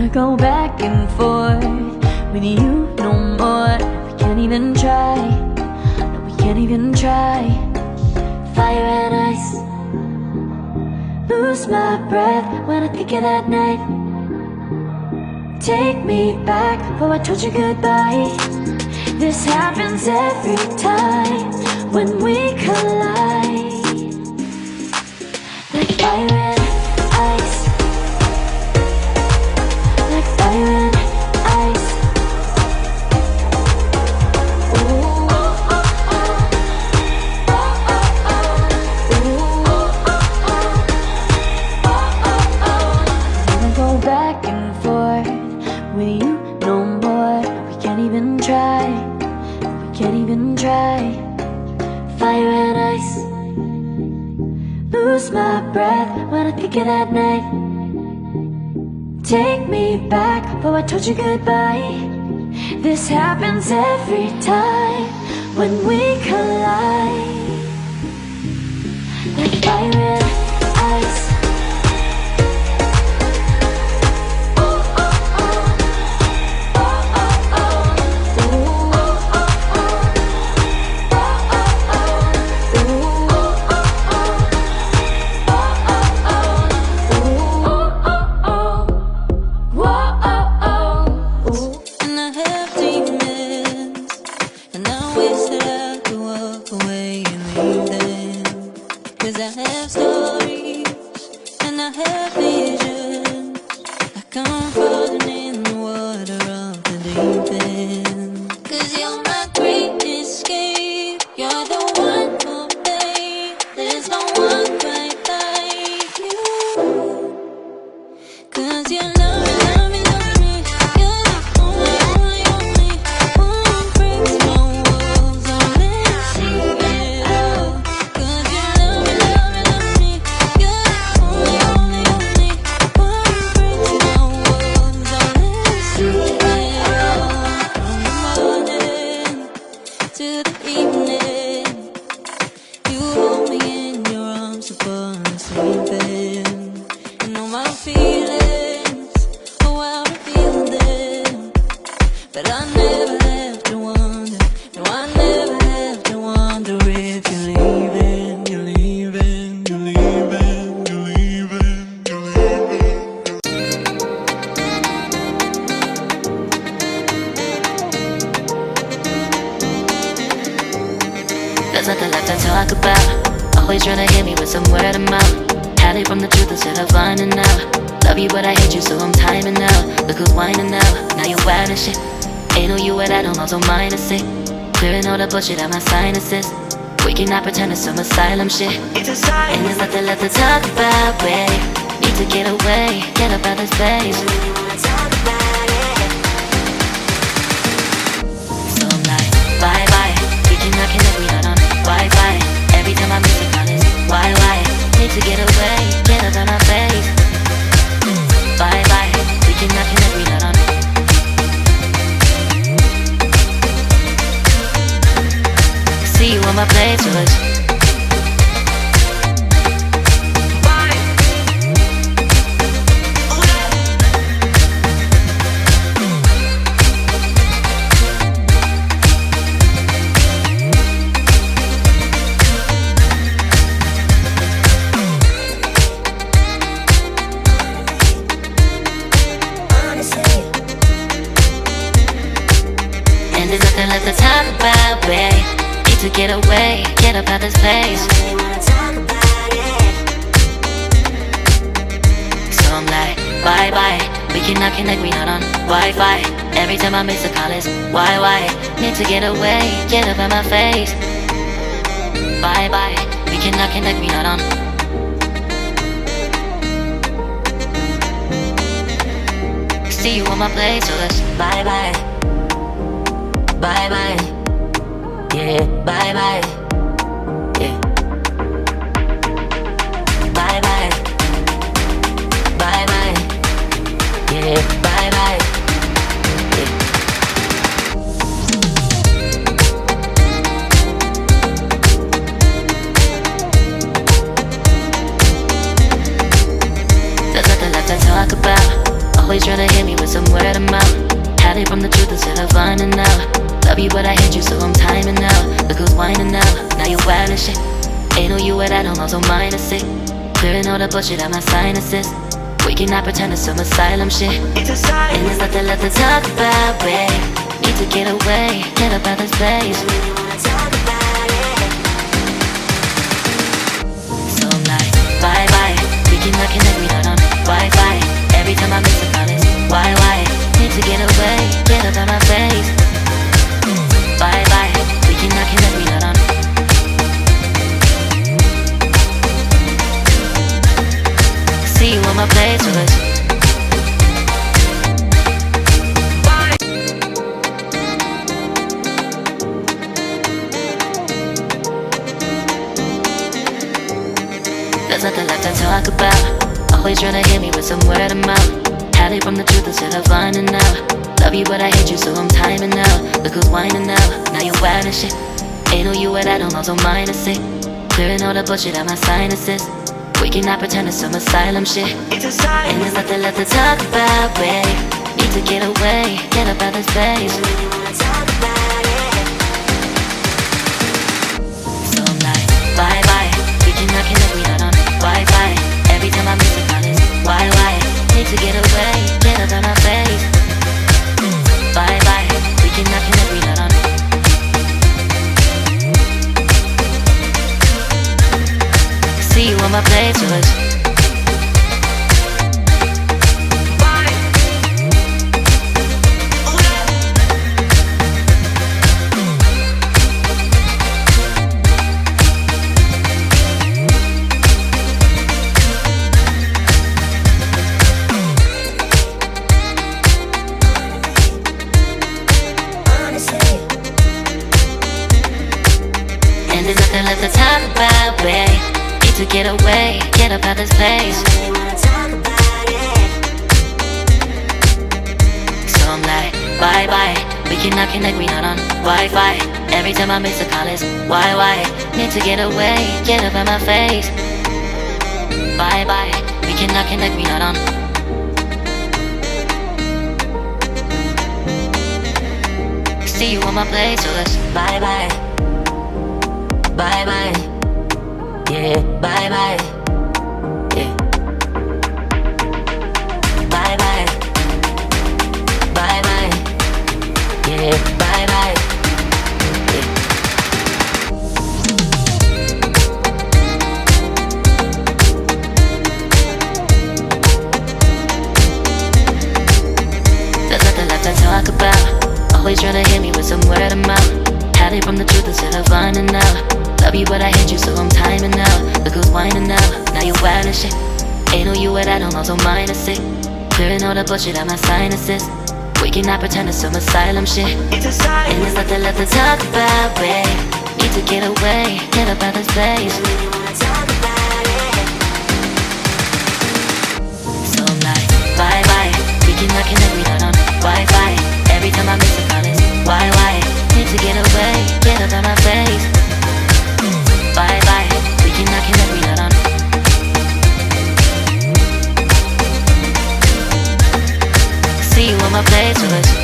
wanna go back and forth with you no more. We can't even try, no, we can't even try. Fire and ice, lose my breath when I think of that night. Take me back before I told you goodbye. This happens every time when we collide. Like fire and ice, like fire and ice. Ooh, oh, oh, oh. Oh, oh, oh. Ooh, oh, oh, oh. Oh, oh, oh. I wanna go back and forth with you no more. We can't even try, we can't even try. Fire and ice, lose my breath when I think of that night. Take me back before I told you goodbye. This happens every time when we collide. Like fire and ice. There's nothing left to talk about. Always trying to hit me with some word of mouth. Hide it from the truth instead of finding out. Love you but I hate you so I'm timing out. Look who's whining now, now you're wild and shit. Ain't no you at all, also minus it. Clearing all the bullshit out my sinuses. We cannot pretend it's some asylum shit. And there's nothing left to talk about, babe. Need to get away, get up out of space. So I'm like, bye bye. We cannot connect, we not on Wi-Fi. Every time I miss a call is why? Need to get away, get up out my face. Bye bye. We cannot connect, we not on. See you on my playlist. And there's nothing left to talk about, babe. Need to get away, get up out this place. So I'm like, bye bye. We cannot connect, we not on Wi-Fi. Every time I miss a call is why? Need to get away, get up out my face. Bye bye. We cannot connect, we not on. See you on my place, so let's bye bye. Bye bye. Yeah, bye bye. Yeah. Bye bye. Bye bye. Yeah, bye bye. Yeah. There's nothing left to talk about. Always tryna hit me with some word of mouth. Hide it from the truth instead of finding out. Love you but I hate you so I'm timing out. Look who's whining now, now you wild and shit. Ain't no you at all, also minus it. Clearing all the bullshit out my sinuses. We cannot pretend it's some asylum shit. And there's nothing left to talk about, babe. Need to get away, get up out this place. So I'm like, bye bye. We cannot connect, we not on Wi-Fi. Every time I miss a call it's why? Need to get away, get up out my face. Bye bye. We cannot connect, we not on. See you on my place with us. There's nothing left to talk about. Always tryna hit me with some word of mouth. Hide it from the truth instead of finding out. Love you but I hate you so I'm timing out. Look who's whining now, now you wild and shit. Ain't no you at all, also minus it. Clearing all the bullshit out my sinuses. We cannot pretend it's some asylum shit. And there's nothing left to talk about, babe. Need to get away, get up out this place. So I'm like, bye bye. We cannot connect, we not on Wi-Fi. Every time I miss a call it's why? Need to get away, get up out my face. Bye bye. We cannot connect, we not on. See you on my place with us. And there's nothing left to talk about, babe. Need to get away, get up out this place. So I'm like, bye bye. We cannot connect, we not on Wi-Fi. Every time I miss a call it's why? Need to get away, get up out my face. Bye bye. We cannot connect, we not on. See you on my place, so let's bye bye. Bye bye. Yeah, bye bye. Yeah. Bye bye. Bye bye. Yeah, bye bye. Yeah. There's nothing left to talk about. Always tryna hit me with some word of mouth. Hide it from the truth instead of finding out. Love you but I hate you so I'm timing out. Look who's whining now, now you wild and shit. Ain't no you at all, also minus it. Clearing all the bullshit out my sinuses. We cannot pretend it's some asylum shit. And there's nothing left to talk about, babe. Need to get away, get up out this place. So I'm like, bye bye. We cannot connect, we not on Wi-Fi. Every time I miss a call it's why? Need to get away, get up out my face. Bye bye. We cannot connect, we not on. See you on my place with us.